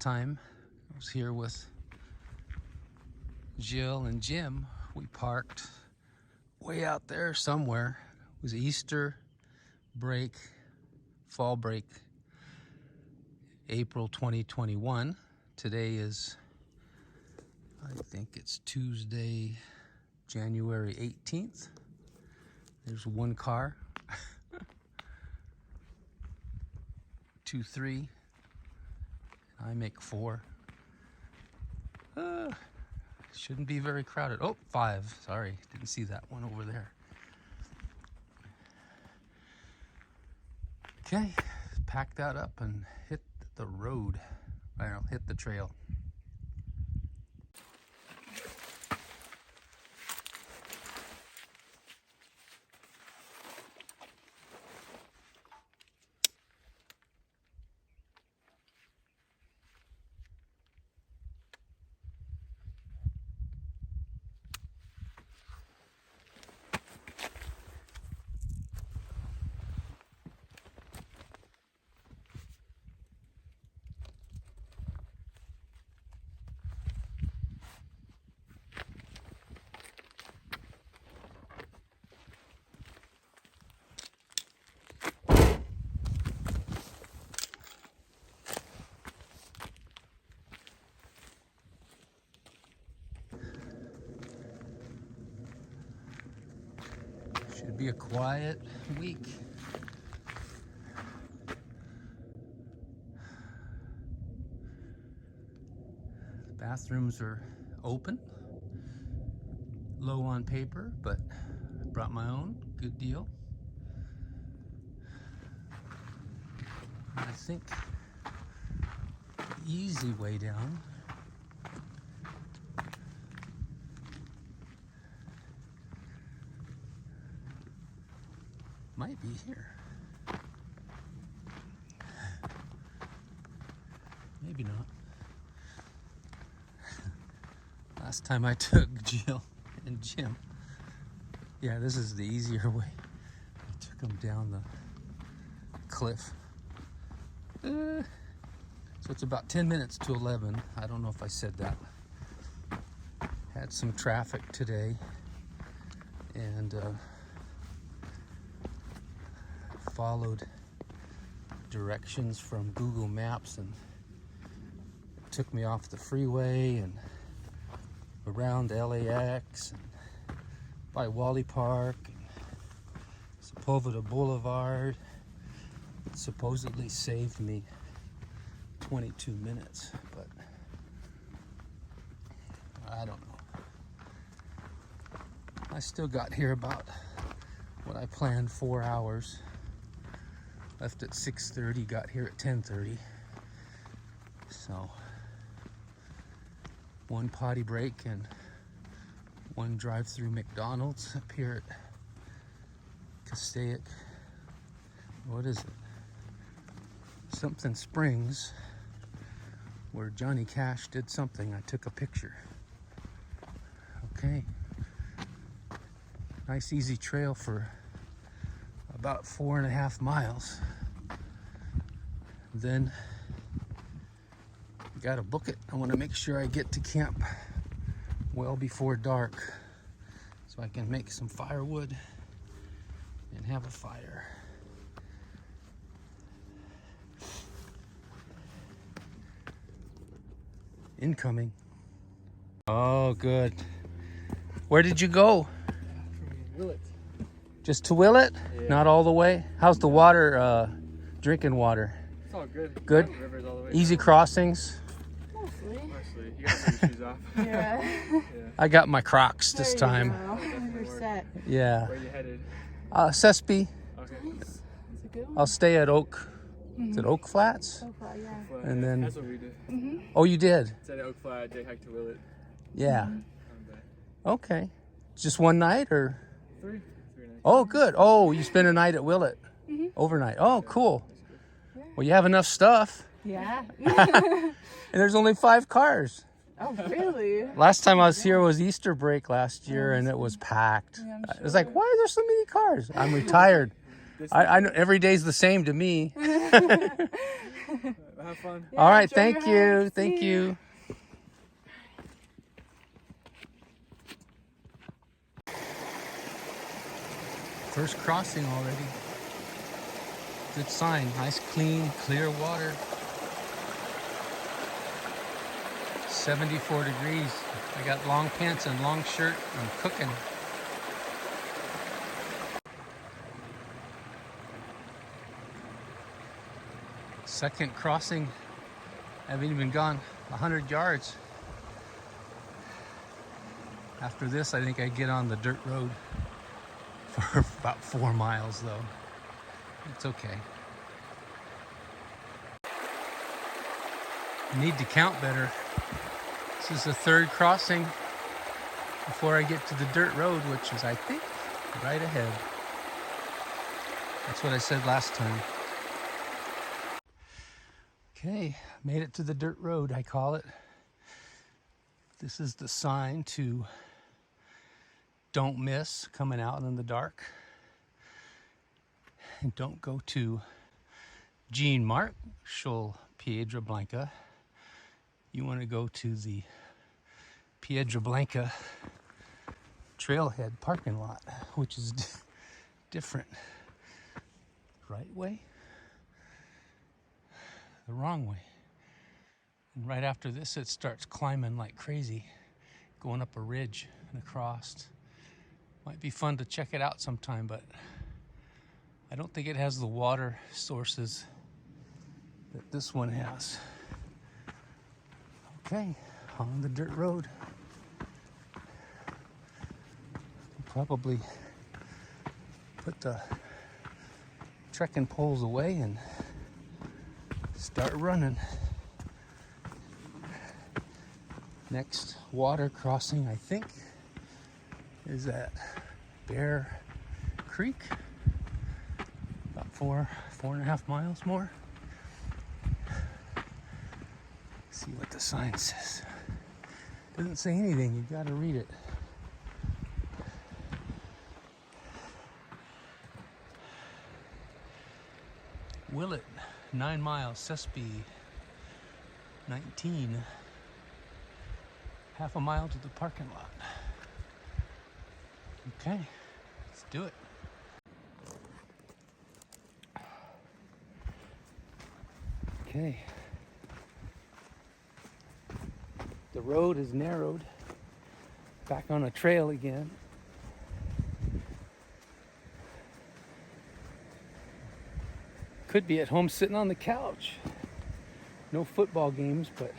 time I was here with Jill and Jim, we parked way out there somewhere. It was Easter break, fall break, April 2021. Today is, I think it's Tuesday, January 18th. There's one car. 2, 3. I make 4. Shouldn't be very crowded. Oh, 5. Sorry, didn't see that one over there. Okay, pack that up and hit the road. I don't know, hit the trail. Should be a quiet week. The bathrooms are open, low on paper, but I brought my own. Good deal. I think the easy way down might be here. Maybe not. Last time I took Jill and Jim, yeah, this is the easier way. I took them down the cliff. So it's about 10 minutes to 11. I don't know if I said that. Had some traffic today, and followed directions from Google Maps, and it took me off the freeway and around LAX and by Wally Park and Sepulveda Boulevard. It supposedly saved me 22 minutes, but I don't know. I still got here about what I planned, 4 hours. Left at 6:30, got here at 10:30. So, one potty break and one drive-through McDonald's up here at Castaic. What is it? Something Springs, where Johnny Cash did something. I took a picture. Okay. Nice easy trail for about 4.5 miles. Then gotta book it. I want to make sure I get to camp well before dark so I can make some firewood and have a fire. Incoming. Oh, good. Where did you go? Willet. Just to Willet? Yeah. Not all the way? How's the water, drinking water? It's all good. Good? Rivers all the way Easy down. crossings? Mostly. You gotta take your shoes off. Yeah. I got my Crocs this time. You're set. Yeah. Where are you headed? Sespe. Okay. Nice. That's a good one. I'll stay at Oak. Is it Oak Flats? So far, yeah. Oak Flat, And yeah. then- That's what we did. Oh, you did? Instead of Oak Flat, day hike to Willet. Yeah. Come back. Okay. Just one night or? 3 nights. Oh, good. Oh, you spent a night at Willet. Overnight. Oh, cool. Well, you have enough stuff. Yeah. And there's only 5 cars. Oh, really? Last time I was here was Easter break last year, and it was packed. Yeah, I'm It was like, why are there so many cars? I'm retired. I know every day's the same to me. Have fun. Yeah, All right, enjoy your thank you. hike. Thank See ya. you. First crossing already. Good sign. Nice, clean, clear water. 74 degrees. I got long pants and long shirt. I'm cooking. Second crossing. I haven't even gone 100 yards. After this, I think I get on the dirt road for about 4 miles though. It's okay. I need to count better. This is the third crossing before I get to the dirt road, which is, I think, right ahead. That's what I said last time. Okay, made it to the dirt road, I call it. This is the sign to don't miss coming out in the dark. And don't go to Jean Marshall Piedra Blanca. You want to go to the Piedra Blanca trailhead parking lot, which is different. Right way? The wrong way. And right after this, it starts climbing like crazy, going up a ridge and across. Might be fun to check it out sometime, but I don't think it has the water sources that this one has. Okay, on the dirt road. Probably put the trekking poles away and start running. Next water crossing, I think, is at Bear Creek. About 4.5 miles more. See what the sign says. Doesn't say anything, you gotta read it. Willett, 9 miles. Sespe, 19. Half a mile to the parking lot. Okay, let's do it. Okay. The road is narrowed. Back on a trail again. Could be at home sitting on the couch. No football games, but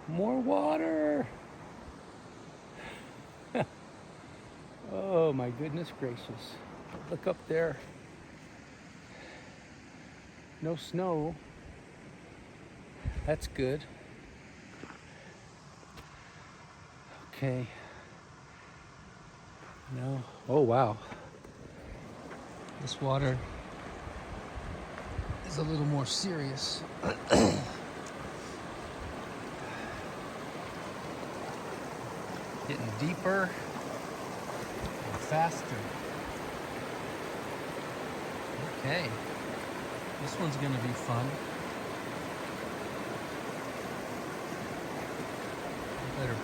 more water. Oh my goodness gracious. Look up there. No snow. That's good. Okay. No. Oh wow. This water is a little more serious. Getting deeper and faster. Okay. This one's gonna be fun. I better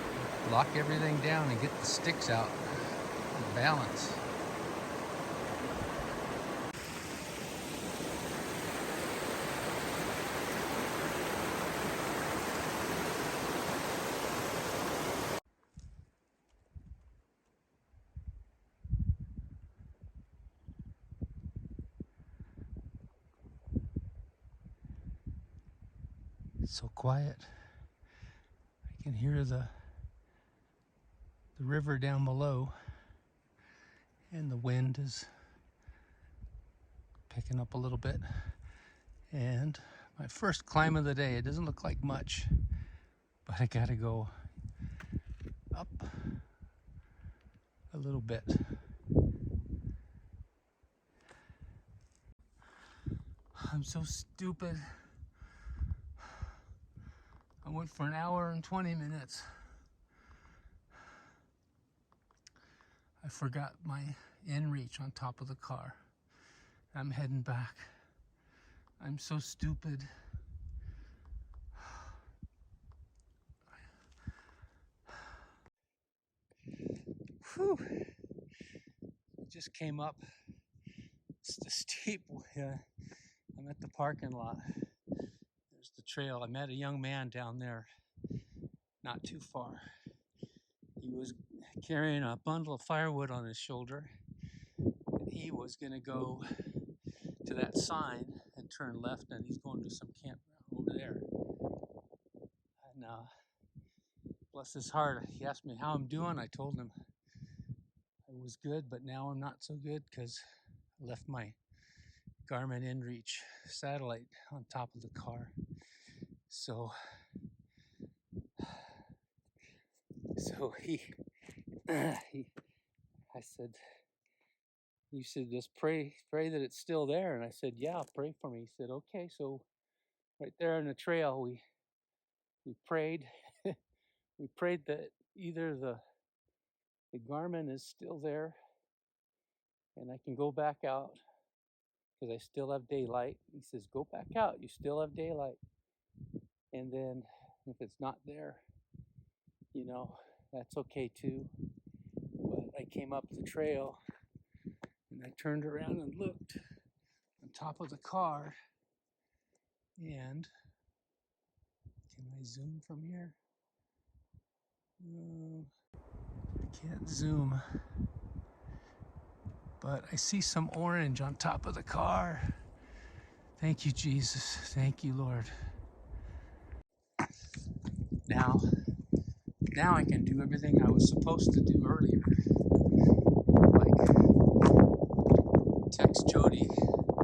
lock everything down and get the sticks out and balance. So quiet. I can hear the river down below, and the wind is picking up a little bit. And my first climb of the day. It doesn't look like much, but I gotta go up a little bit. I'm so stupid. I went for an hour and 20 minutes. I forgot my inReach on top of the car. I'm heading back. I'm so stupid. Whew. I just came up. It's the steep. I'm at the parking lot. There's the trail. I met a young man down there, not too far. He was carrying a bundle of firewood on his shoulder. And he was going to go to that sign and turn left, and he's going to some campground over there. And bless his heart, he asked me how I'm doing. I told him I was good, but now I'm not so good because I left my Garmin InReach satellite on top of the car. So he, I said, you should just pray that it's still there. And I said, yeah, pray for me. He said, okay. So right there on the trail, we prayed. We prayed that either the Garmin is still there and I can go back out because I still have daylight. He says, go back out. You still have daylight. And then if it's not there, you know, that's okay too. But I came up the trail and I turned around and looked on top of the car. And can I zoom from here? No, I can't zoom. But I see some orange on top of the car. Thank you, Jesus. Thank you, Lord. Now I can do everything I was supposed to do earlier. Like text Jody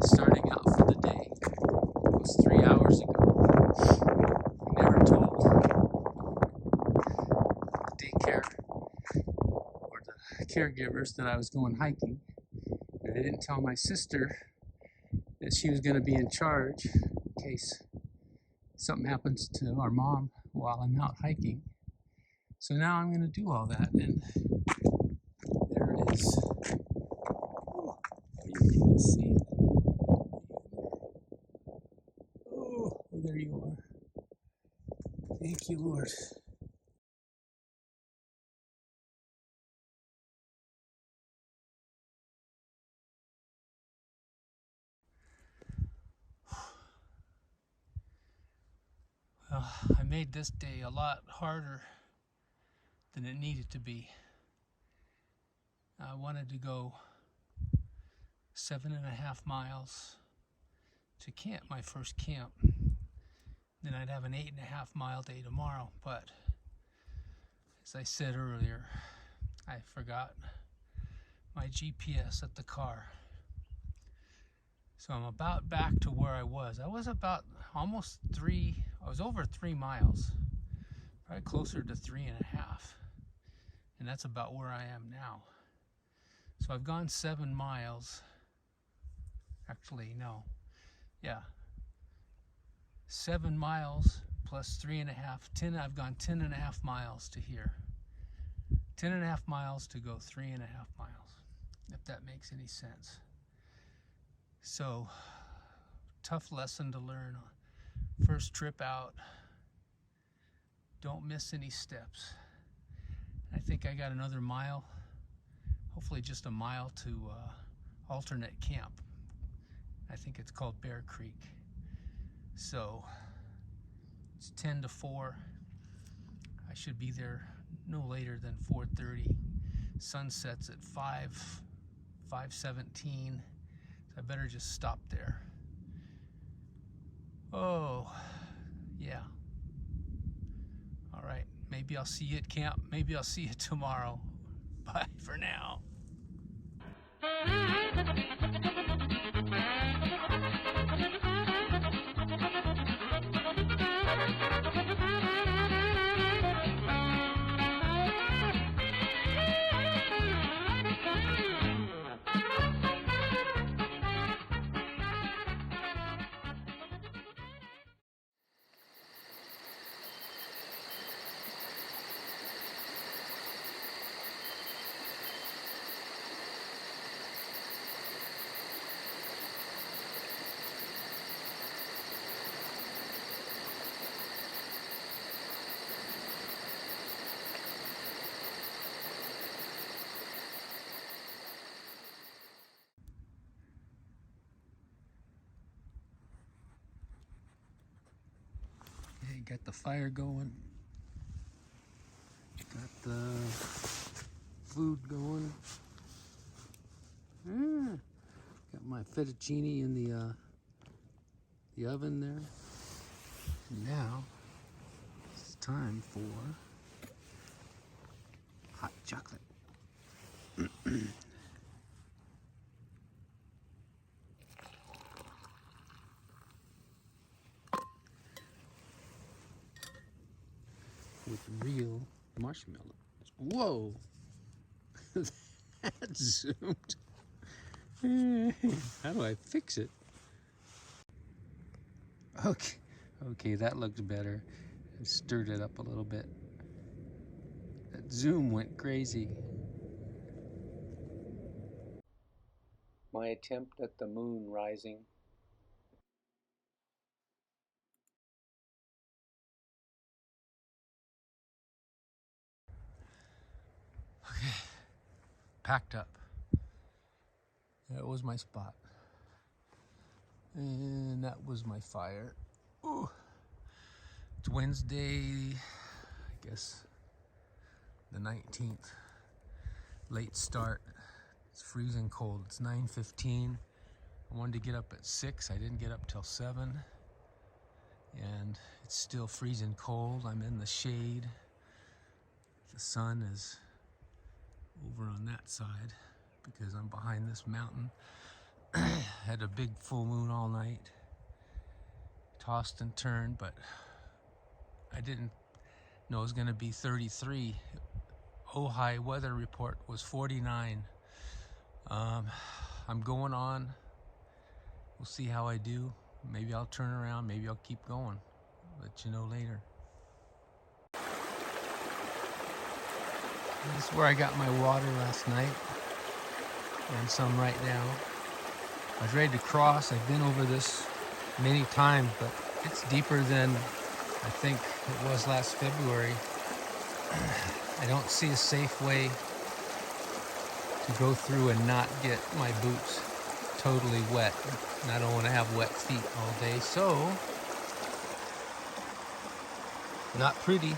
starting out for the day. It was 3 hours ago. I never told the daycare or the caregivers that I was going hiking. And I didn't tell my sister that she was going to be in charge in case something happens to our mom while I'm out hiking. So now I'm going to do all that, and there it is. Oh, can you see it? Oh, there you are. Thank you, Lord. I made this day a lot harder than it needed to be. I wanted to go 7.5 miles to camp, my first camp. Then I'd have an 8.5 mile day tomorrow, but as I said earlier, I forgot my GPS at the car. So I'm about back to where I was. I was about almost I was over 3 miles, probably closer to 3.5. And that's about where I am now. So I've gone 7 miles. Actually, no. Yeah. 7 miles plus 3.5, 10. I've gone 10.5 miles to here. 10.5 miles to go 3.5 miles, if that makes any sense. So, tough lesson to learn. First trip out. Don't miss any steps. I think I got another mile, hopefully just a mile to alternate camp. I think it's called Bear Creek. So it's 10 to 4. I should be there no later than 4:30. Sun sets at 5:17. So I better just stop there. Oh, yeah. All right. Maybe I'll see you at camp. Maybe I'll see you tomorrow. Bye for now. got the fire going. Got the food going. Got my fettuccine in the oven there. Now it's time for hot chocolate. With real marshmallows. Whoa! That zoomed. How do I fix it? Okay, that looks better. I stirred it up a little bit. That zoom went crazy. My attempt at the moon rising. Okay, packed up. That was my spot. And that was my fire. Ooh. It's Wednesday, I guess the 19th. Late start. It's freezing cold. It's 9:15. I wanted to get up at 6. I didn't get up till 7. And it's still freezing cold. I'm in the shade. The sun is over on that side because I'm behind this mountain. Had a big full moon all night. Tossed and turned, but I didn't know it was going to be 33. Ojai weather report was 49. I'm going on. We'll see how I do. Maybe I'll turn around. Maybe I'll keep going. Let you know later. This is where I got my water last night. And some right now. I was ready to cross. I've been over this many times, but it's deeper than I think it was last February. I don't see a safe way to go through and not get my boots totally wet. And I don't want to have wet feet all day, so not pretty,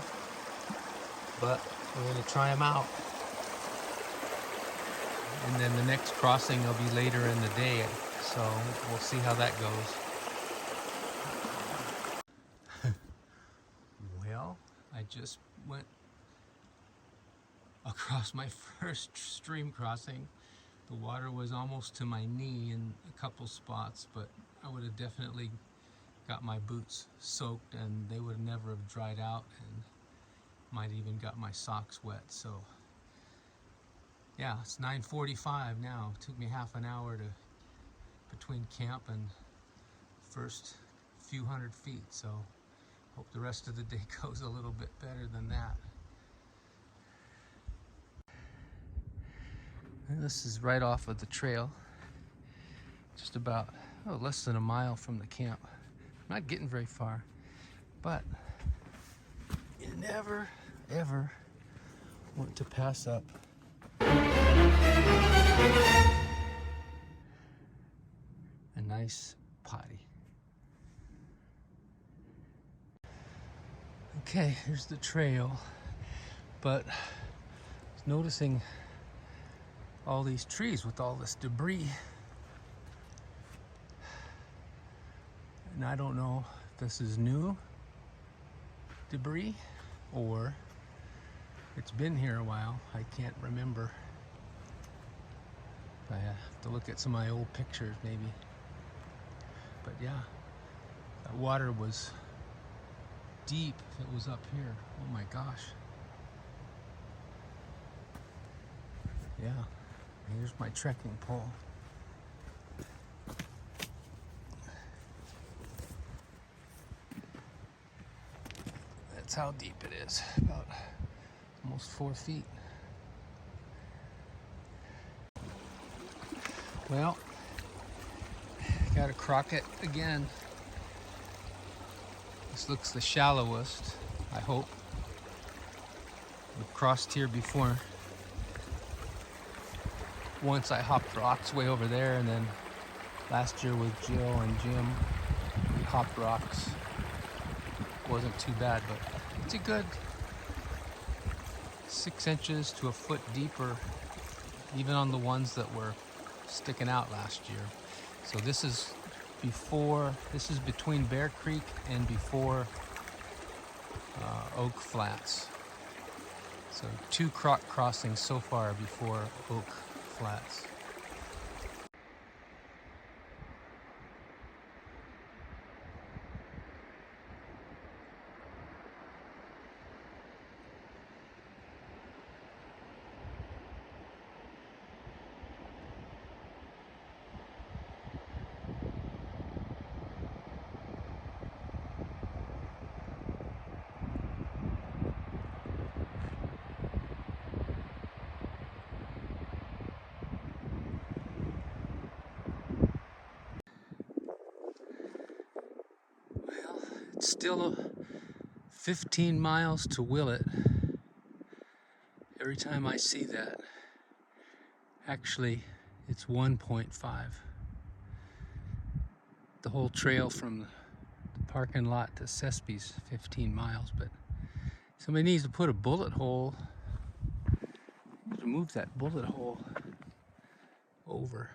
but we're going to try them out. And then the next crossing will be later in the day, so we'll see how that goes. Well, I just went across my first stream crossing. The water was almost to my knee in a couple spots, but I would have definitely got my boots soaked and they would never have dried out, and might even got my socks wet. So yeah, it's 9:45 now. It took me half an hour between camp and first few hundred feet, so hope the rest of the day goes a little bit better than that. And this is right off of the trail, just about less than a mile from the camp. I'm not getting very far, but you never ever want to pass up a nice potty. Okay, here's the trail, but I was noticing all these trees with all this debris, and I don't know if this is new debris or it's been here a while. I can't remember. I have to look at some of my old pictures maybe. But yeah, that water was deep if it was up here. Oh my gosh. Yeah, here's my trekking pole. That's how deep it is, about almost 4 feet. Well, got a crocket again. This looks the shallowest, I hope. We've crossed here before. Once I hopped rocks way over there, and then last year with Jill and Jim, we hopped rocks wasn't too bad, but it's a good 6 inches to a foot deeper, even on the ones that were sticking out last year. So this is between Bear Creek and before Oak Flats. So 2 croc crossings so far before Oak Flats. It's still 15 miles to Willett. Every time I see that, actually it's 1.5. The whole trail from the parking lot to Sespe's 15 miles, but somebody needs to put a bullet hole. Need to move that bullet hole over.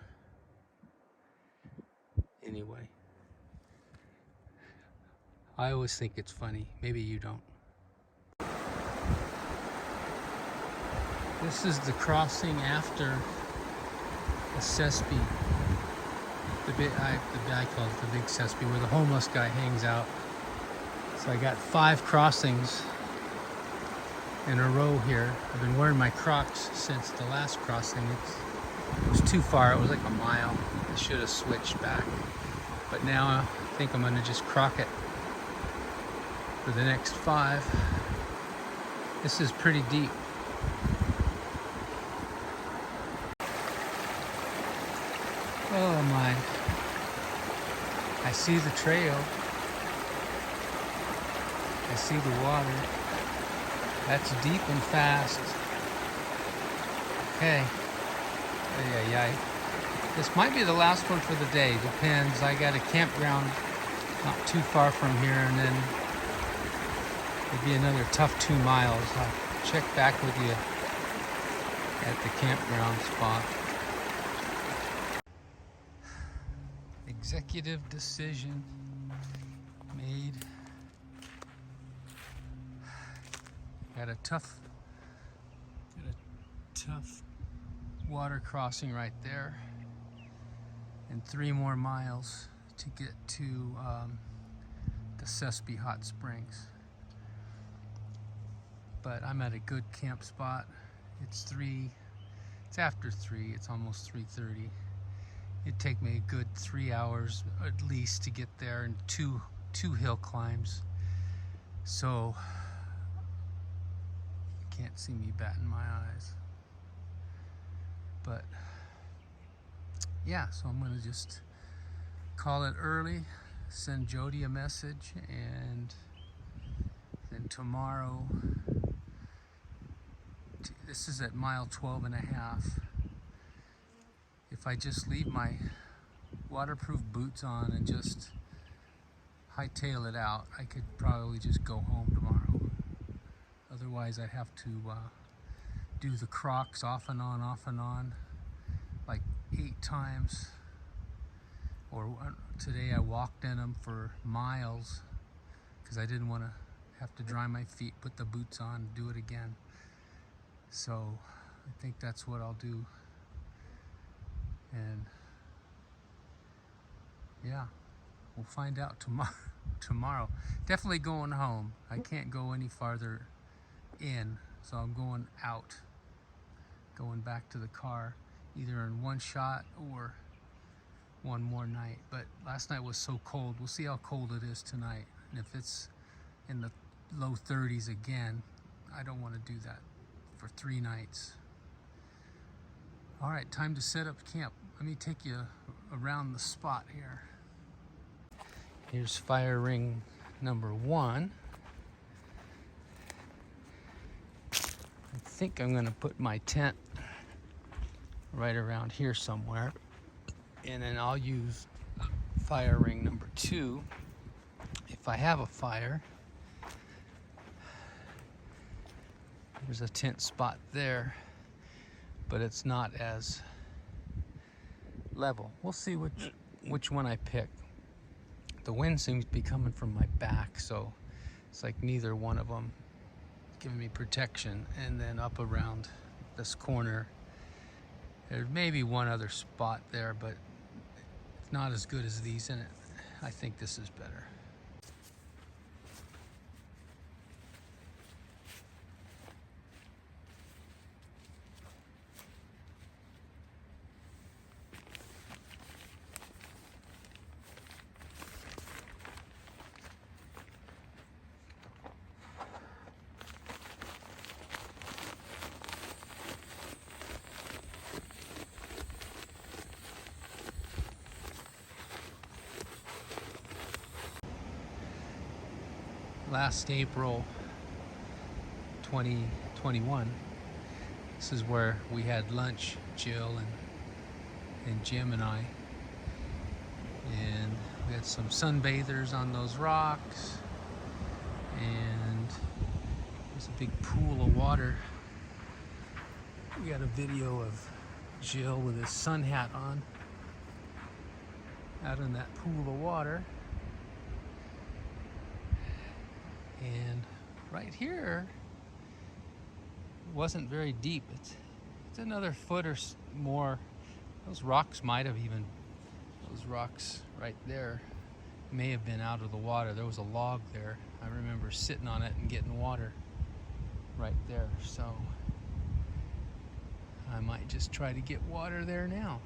Anyway, I always think it's funny. Maybe you don't. This is the crossing after the Sespe. I call it the big Sespe, where the homeless guy hangs out. So I got 5 crossings in a row here. I've been wearing my Crocs since the last crossing. It was too far. It was like a mile. I should have switched back. But now I think I'm gonna just croc it for the next 5. This is pretty deep. Oh my. I see the trail. I see the water. That's deep and fast. Okay. Yeah. This might be the last one for the day. Depends. I got a campground not too far from here, and then maybe another tough 2 miles. I'll check back with you at the campground spot. Executive decision made. Got a tough water crossing right there, and 3 more miles to get to the Sespe Hotsprings. But I'm at a good camp spot. It's after 3, it's almost 3:30. It'd take me a good 3 hours at least to get there, and two hill climbs. So you can't see me batting my eyes. But yeah, so I'm gonna just call it early, send Jody a message, and then tomorrow, this is at mile 12 and a half. If I just leave my waterproof boots on and just hightail it out, I could probably just go home tomorrow. Otherwise, I'd have to do the Crocs off and on, like 8 times. Or today I walked in them for miles because I didn't want to have to dry my feet, put the boots on, do it again. So I think that's what I'll do. And yeah, we'll find out tomorrow. Definitely going home. I can't go any farther in, so I'm going out, going back to the car, either in one shot or one more night. But last night was so cold. We'll see how cold it is tonight, and if it's in the low 30s again, I don't want to do that for 3 nights. All right, time to set up camp. Let me take you around the spot here. Here's fire ring number 1. I think I'm gonna put my tent right around here somewhere, and then I'll use fire ring number 2 if I have a fire. There's a tent spot there, but it's not as level. We'll see which one I pick. The wind seems to be coming from my back, so it's like neither one of them giving me protection. And then up around this corner, there's maybe one other spot there, but it's not as good as these, and I think this is better. Last April 2021, this is where we had lunch, Jill and Jim and I, and we had some sunbathers on those rocks, and there's a big pool of water. We got a video of Jill with his sun hat on out in that pool of water. And right here wasn't very deep. It's another foot or more. Those rocks might have even, those rocks right there may have been out of the water. There was a log there. I remember sitting on it and getting water right there. So I might just try to get water there now.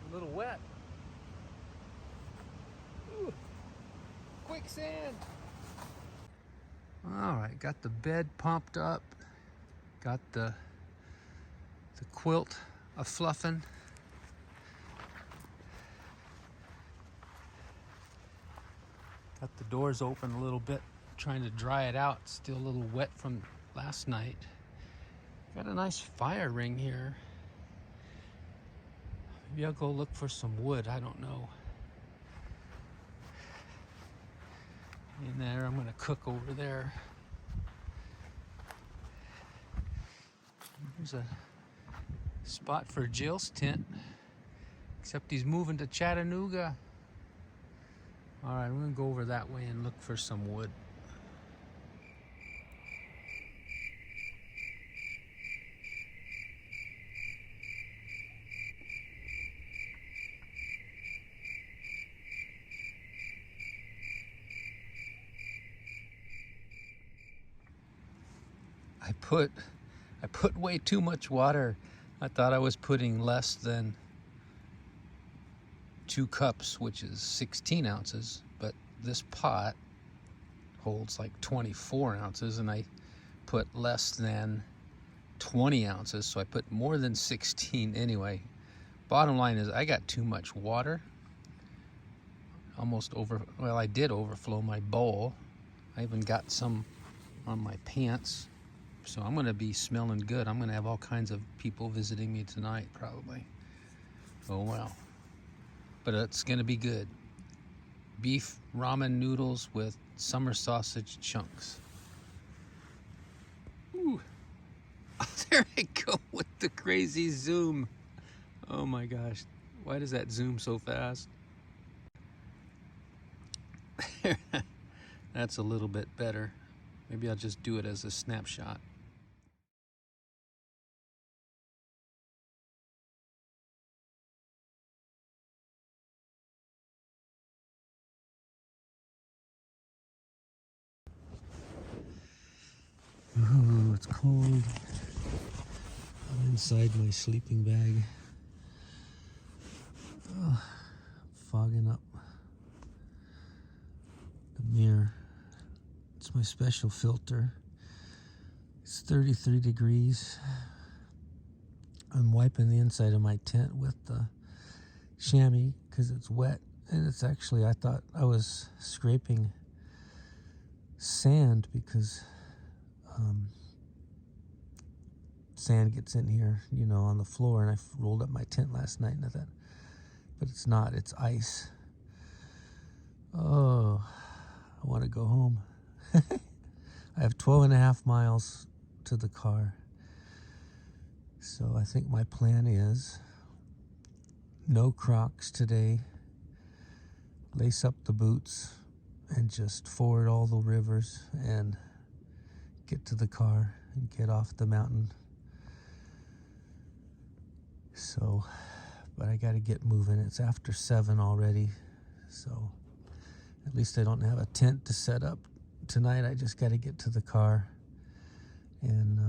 A little wet. Ooh, quicksand. All right, got the bed pumped up. Got the quilt a fluffing. Got the doors open a little bit, trying to dry it out. It's still a little wet from last night. Got a nice fire ring here. Maybe I'll go look for some wood, I don't know. In there, I'm gonna cook over there. There's a spot for Jill's tent, except he's moving to Chattanooga. All right, I'm gonna go over that way and look for some wood. I put way too much water. I thought I was putting less than 2 cups, which is 16 ounces, but this pot holds like 24 ounces, and I put less than 20 ounces, so I put more than 16 anyway. Bottom line is I got too much water. I did overflow my bowl. I even got some on my pants. So I'm gonna be smelling good. I'm gonna have all kinds of people visiting me tonight, probably. Oh well. But it's gonna be good. Beef ramen noodles with summer sausage chunks. Woo! There I go with the crazy zoom. Oh my gosh. Why does that zoom so fast? That's a little bit better. Maybe I'll just do it as a snapshot. Ooh, it's cold. I'm inside my sleeping bag. Oh, fogging up the mirror. It's my special filter. It's 33 degrees. I'm wiping the inside of my tent with the chamois because it's wet. And it's actually, I thought I was scraping sand because sand gets in here, you know, on the floor. And I rolled up my tent last night and I thought, but it's not, it's ice. Oh, I want to go home. I have 12.5 miles to the car. So I think my plan is no Crocs today. Lace up the boots and just ford all the rivers and get to the car and get off the mountain. So, but I got to get moving. It's after 7 already. So at least I don't have a tent to set up tonight. I just got to get to the car and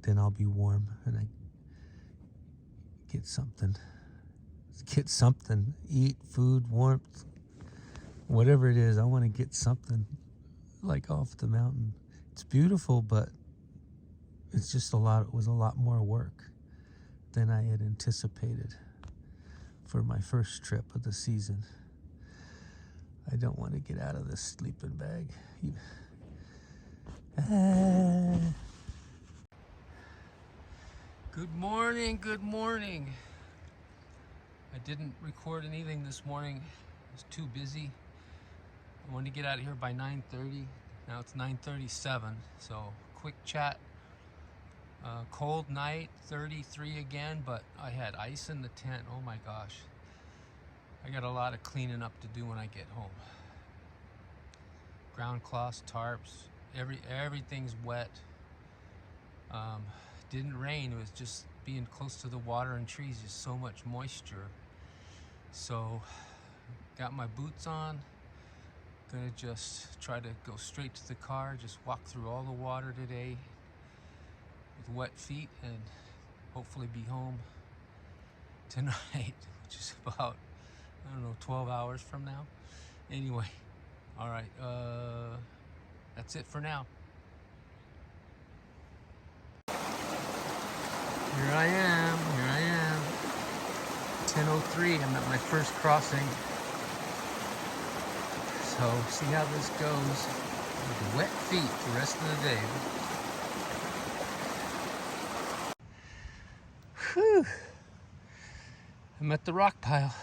then I'll be warm and I get something. Eat, food, warmth, whatever it is. I want to get something like off the mountain. It's beautiful, but it's just it was a lot more work than I had anticipated for my first trip of the season. I don't want to get out of this sleeping bag. Good morning, good morning. I didn't record anything this morning. I was too busy. I wanted to get out of here by 9:30. Now it's 9:37, so quick chat. Cold night, 33 again, but I had ice in the tent. Oh my gosh. I got a lot of cleaning up to do when I get home. Ground cloths, tarps, everything's wet. Didn't rain, it was just being close to the water and trees, just so much moisture. So got my boots on, gonna just try to go straight to the car, just walk through all the water today with wet feet and hopefully be home tonight, which is about, I don't know, 12 hours from now. Anyway, all right, that's it for now. Here I am. 10:03, I'm at my first crossing. So, see how this goes. With wet feet the rest of the day. Whew. I'm at the rock pile.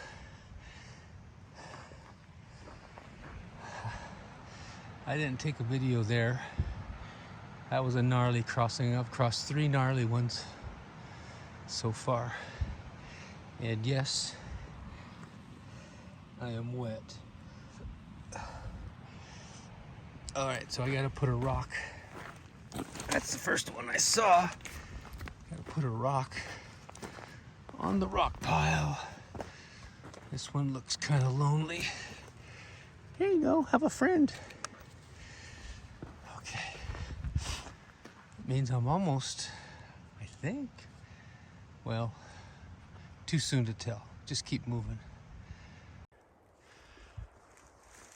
I didn't take a video there. That was a gnarly crossing. I've crossed 3 gnarly ones so far. And yes, I am wet. All right, so I gotta put a rock. That's the first one I saw. Gotta put a rock on the rock pile. This one looks kind of lonely. Here you go, have a friend. Okay. It means I'm almost, I think. Well, too soon to tell. Just keep moving.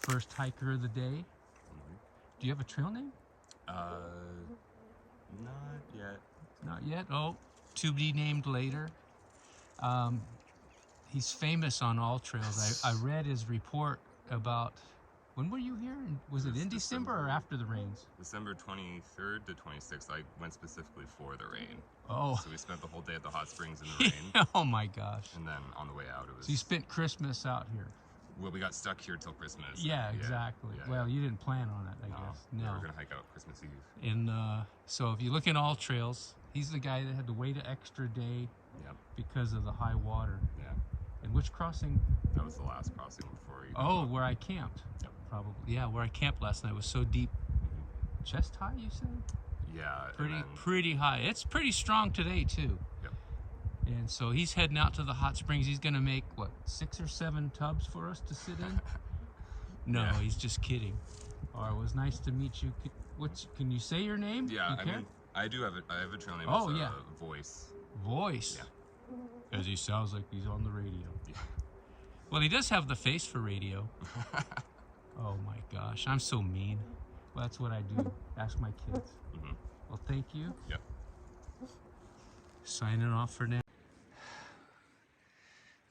First hiker of the day. Do you have a trail name? Not yet. Not yet? Oh, to be named later. He's famous on all trails. I read his report about, when were you here? Was it in December or after the rains? December 23rd to 26th. I went specifically for the rain. Oh. So we spent the whole day at the hot springs in the rain. Oh my gosh. And then on the way out it was... So you spent Christmas out here? Well, we got stuck here till Christmas. Yeah, exactly. Yeah, well, you didn't plan on it, I guess. We No. were gonna hike out Christmas Eve. And so if you look in All Trails, he's the guy that had to wait an extra day Yep. because of the high water. Yeah. And which crossing? That was the last crossing before you. Oh, where I camped. Yep. Probably. Yeah, where I camped last night. It was so deep. Chest high, you said? Yeah. Pretty high. It's pretty strong today too. Yep. And so he's heading out to the hot springs. He's gonna make what, 6 or 7 tubs for us to sit in? No, Yeah. he's just kidding. All right, it was nice to meet you. Can you say your name? Yeah, You I care? mean, I have a trail name. Oh, It's, yeah. Voice. Voice. Yeah. As he sounds like he's on the radio. Yeah. Well, he does have the face for radio. Oh my gosh, I'm so mean. Well, that's what I do. Ask my kids. Well, thank you. Yep. Signing off for now.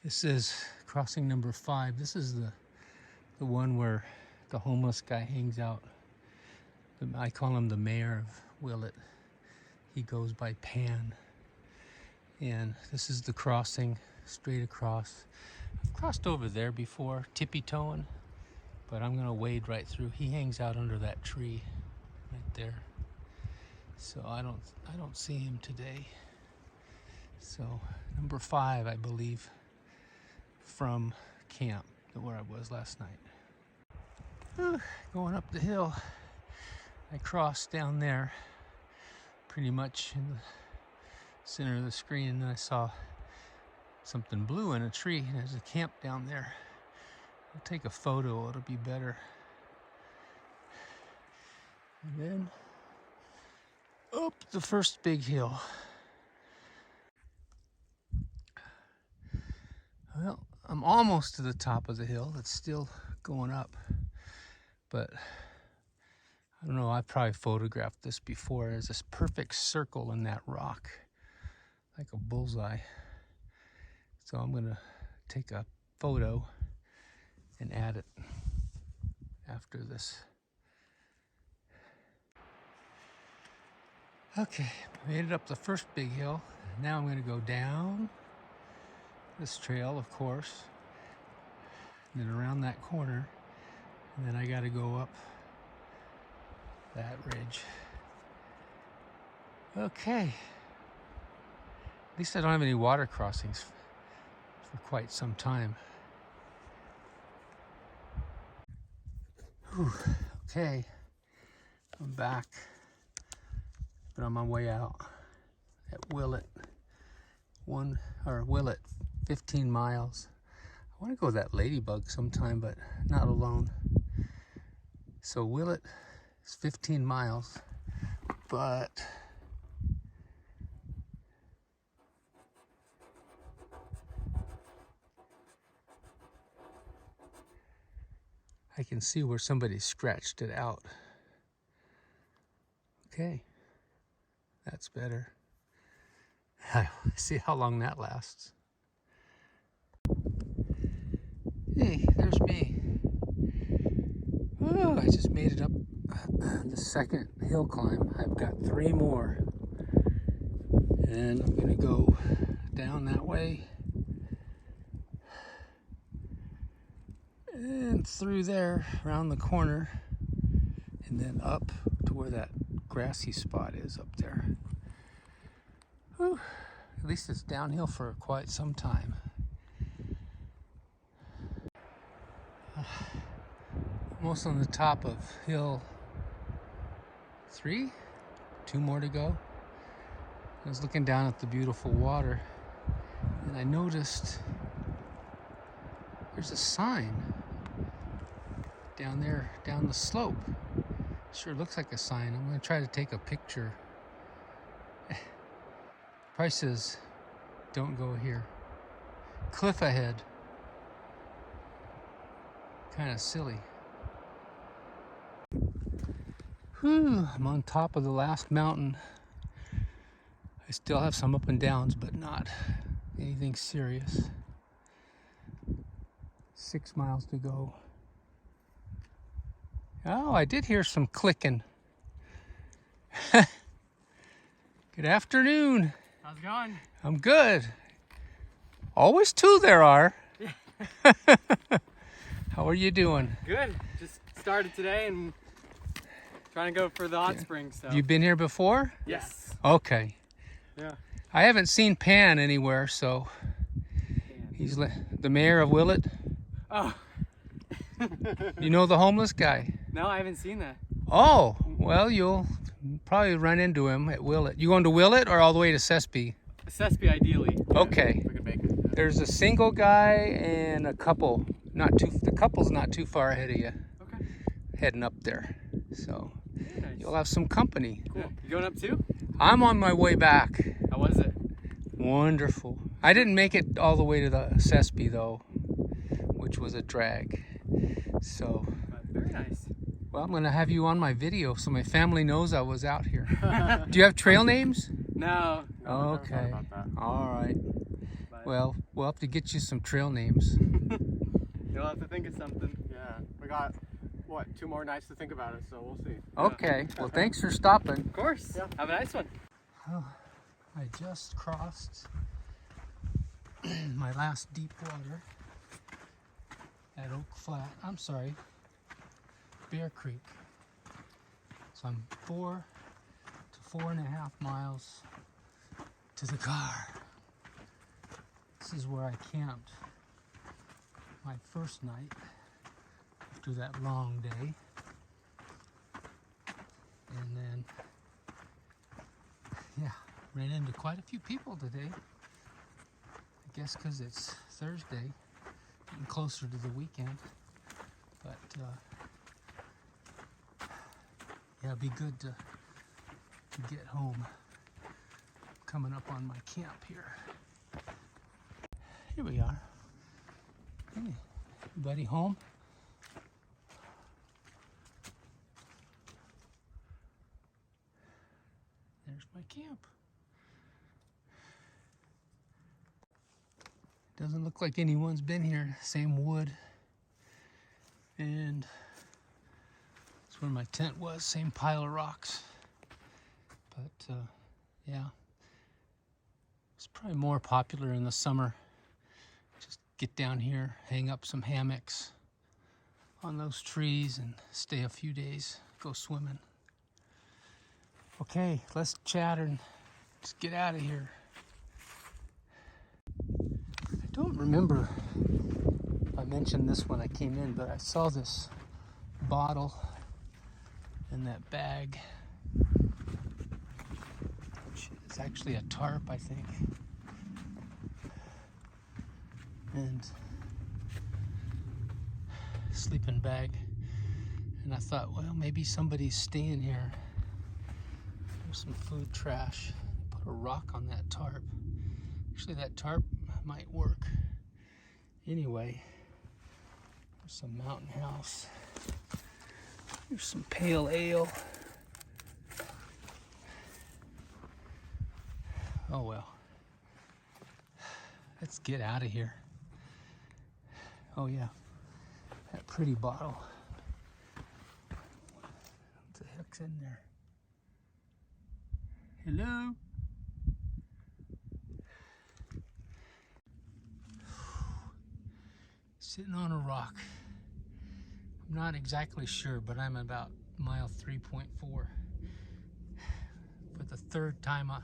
This is crossing number 5. This is the one where the homeless guy hangs out. I call him the mayor of Willett. He goes by Pan. And this is the crossing straight across. I've crossed over there before, tippy-toeing, but I'm gonna wade right through. He hangs out under that tree right there. So I don't see him today. So number 5, I believe, from camp, where I was last night. Going up the hill, I crossed down there, pretty much in the center of the screen, and then I saw something blue in a tree, and there's a camp down there. I'll take a photo, it'll be better. And then up the first big hill. Well, I'm almost to the top of the hill. It's still going up, but I don't know, I've probably photographed this before. There's this perfect circle in that rock, like a bullseye. So I'm gonna take a photo and add it after this. Okay, made it up the first big hill. Now I'm gonna go down this trail, of course, and then around that corner, and then I gotta go up that ridge. Okay. At least I don't have any water crossings for quite some time. Whew. Okay, I'm back, but on my way out at Willett. Willett, 15 miles. I want to go with that ladybug sometime, but not alone. So Willett is 15 miles, but I can see where somebody scratched it out. Okay, that's better. See how long that lasts. Hey, there's me. Oh, I just made it up the second hill climb. I've got 3 more. And I'm gonna go down that way. And through there, around the corner, and then up to where that grassy spot is up there. Whew. At least it's downhill for quite some time. Almost on the top of hill 3, 2 more to go. I was looking down at the beautiful water, and I noticed there's a sign down there, down the slope. Sure looks like a sign. I'm gonna try to take a picture. Probably says, "Don't go here. Cliff ahead." Kind of silly. Whew, I'm on top of the last mountain. I still have some up and downs, but not anything serious. 6 miles to go. Oh, I did hear some clicking. Good afternoon. How's it going? I'm good. Always 2 there are. How are you doing? Good. Just started today and trying to go for the hot springs. So. You been here before? Yes. Okay. Yeah. I haven't seen Pan anywhere, so he's the mayor of Willett. Oh. You know the homeless guy? No, I haven't seen that. Oh, well, you'll probably run into him at Willett. You going to Willett or all the way to Sespe? Sespe, ideally. Okay. If we can make it. Yeah. There's a single guy and a couple. The couple's not too far ahead of you. Okay. Heading up there. So Very nice. you'll have some company. Cool. Yeah. You going up too? I'm on my way back. How was it? Wonderful. I didn't make it all the way to the Sespe though, which was a drag. So, Very nice. well, I'm gonna have you on my video so my family knows I was out here. Do you have trail names? No. Okay. About that. All right. But Well, we'll have to get you some trail names. you'll have to think of something. Yeah, we got, what, 2 more nights to think about it, so we'll see. Okay. Well, thanks for stopping. Of course. Yeah. Have a nice one. Oh, I just crossed my last deep water at Oak Flat. I'm sorry, Bear Creek. So I'm 4 to 4.5 miles to the car. This is where I camped my first night after that long day. And then, yeah, ran into quite a few people today. I guess because it's Thursday, getting closer to the weekend. But, yeah, it'd be good to get home. Coming up on my camp here. Here we are. Hey, everybody home? There's my camp. Doesn't look like anyone's been here. Same wood. And that's where my tent was. Same pile of rocks. But, yeah. It's probably more popular in the summer. Just get down here, hang up some hammocks on those trees and stay a few days, go swimming. Okay, let's chat and just get out of here. I don't remember if I mentioned this when I came in, but I saw this bottle in that bag. It's actually a tarp, I think. And sleeping bag. And I thought, well, maybe somebody's staying here. There's some food trash. Put a rock on that tarp. Actually, that tarp might work. Anyway, there's some mountain house. There's some pale ale. Oh well. Let's get out of here. Oh yeah, that pretty bottle. What the heck's in there? Hello? Sitting on a rock. I'm not exactly sure, but I'm about mile 3.4. For the third time on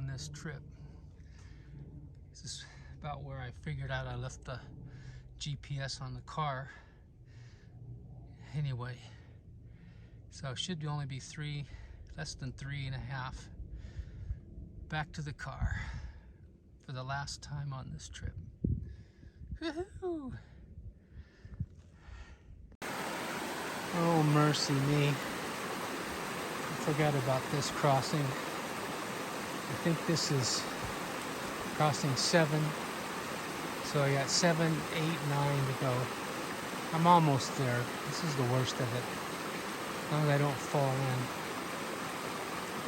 this trip. This is about where I figured out I left the GPS on the car. Anyway, so it should only be less than 3.5 back to the car for the last time on this trip. Woohoo! Oh, mercy me. I forgot about this crossing. I think this is crossing 7. So I got 7, 8, 9 to go. I'm almost there. This is the worst of it. As long as I don't fall in.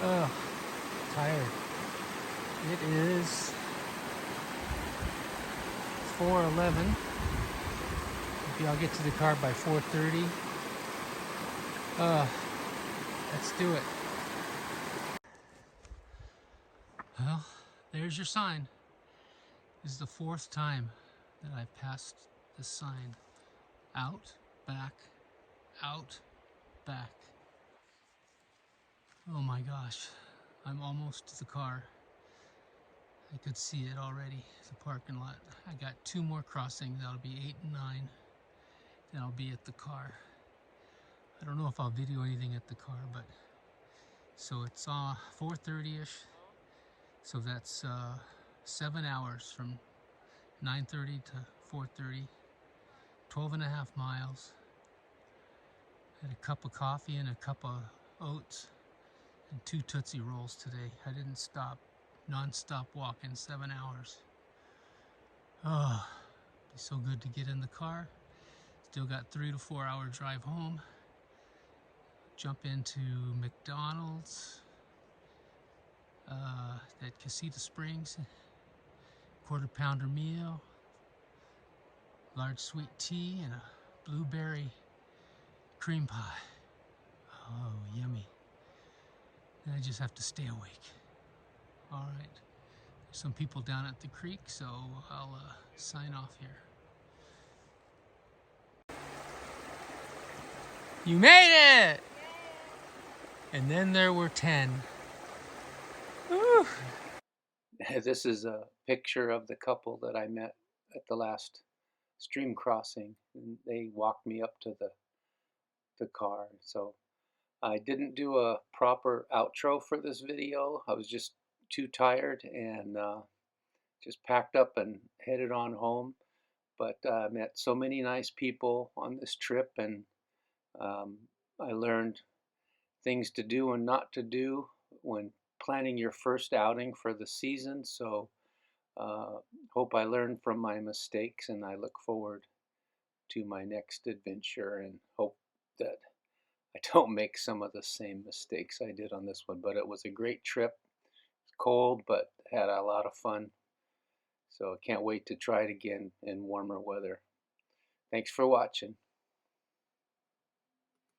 Ugh, tired. It is 4:11. Maybe I'll get to the car by 4:30. Let's do it. Well, there's your sign. This is the 4th time that I passed the sign. Out, back, out, back. Oh my gosh, I'm almost to the car. I could see it already, the parking lot. I got 2 more crossings, that'll be 8 and 9. Then I'll be at the car. I don't know if I'll video anything at the car, but so it's 4:30ish. So that's 7 hours from 9:30 to 4:30. 12 and a half miles. Had a cup of coffee and a cup of oats and 2 Tootsie Rolls today. I didn't stop. Non-stop walking, 7 hours. Oh, be so good to get in the car. Still got 3 to 4 hour drive home. Jump into McDonald's at Sespe Springs. Quarter pounder meal, large sweet tea, and a blueberry cream pie. Oh, yummy. And I just have to stay awake. All right. There's some people down at the creek, so I'll sign off here. You made it! And then there were 10. Woo. This is a picture of the couple that I met at the last stream crossing. And they walked me up to the car. So I didn't do a proper outro for this video. I was just too tired and just packed up and headed on home. But I met so many nice people on this trip, and I learned things to do and not to do when planning your first outing for the season. So hope I learned from my mistakes, and I look forward to my next adventure and hope that I don't make some of the same mistakes I did on this one. But it was a great trip. Cold, but had a lot of fun. So I can't wait to try it again in warmer weather. Thanks for watching.